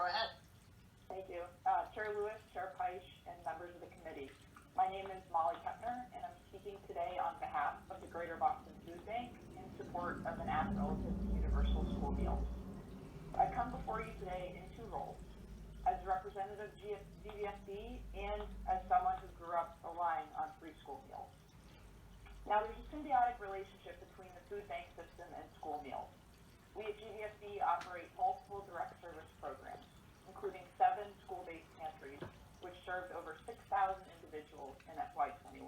Go ahead. Thank you. Chair Lewis, Chair Peisch, and members of the committee. My name is Molly Kepner, and I'm speaking today on behalf of the Greater Boston Food Bank in support of an act relative to universal school meals. I come before you today in two roles, as a representative of GBFB and as someone who grew up relying on free school meals. Now, there's a symbiotic relationship between the food bank system and school meals. We at GBFB operate multiple direct service programs, including 7 school-based pantries, which served over 6,000 individuals in FY21.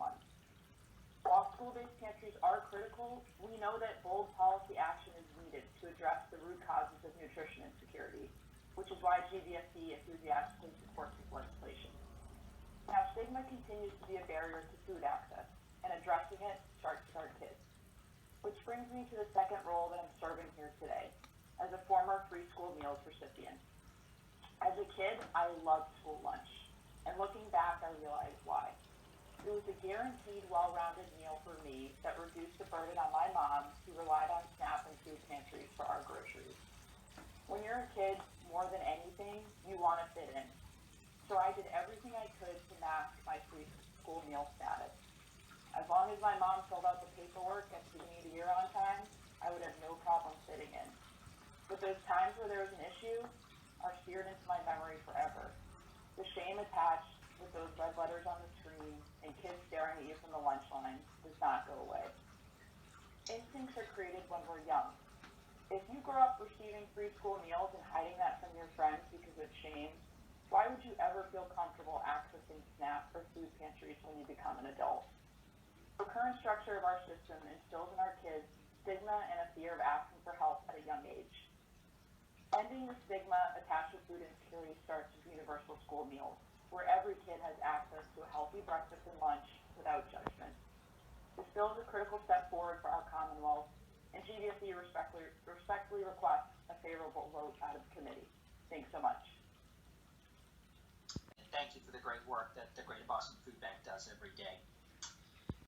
While school-based pantries are critical, we know that bold policy action is needed to address the root causes of nutrition insecurity, which is why GBFB enthusiastically supports this legislation. Now, stigma continues to be a barrier to food access, and addressing it starts with our kids. Which brings me to the second role that I'm serving here today, as a former free school meals recipient. As a kid, I loved school lunch, and looking back, I realized why. It was a guaranteed, well-rounded meal for me that reduced the burden on my mom, who relied on SNAP and food pantries for our groceries. When you're a kid, more than anything, you want to fit in. So I did everything I could to mask my free school meal status. As long as my mom filled out the paperwork at the beginning of the year on time, I would have no problem fitting in. But those times where there was an issue are seared into my memory forever. The shame attached with those red letters on the screen and kids staring at you from the lunch line does not go away. Instincts are created when we're young. If you grow up receiving free school meals and hiding that from your friends because of shame, why would you ever feel comfortable accessing SNAP or food pantries when you become an adult? The current structure of our system instills in our kids stigma and a fear of asking for help at a young age. Ending the stigma attached to food insecurity starts with universal school meals, where every kid has access to a healthy breakfast and lunch without judgment. This bill is a critical step forward for our Commonwealth, and GBFB respectfully requests a favorable vote out of committee. Thanks so much. And thank you for the great work that the Greater Boston Food Bank does every day.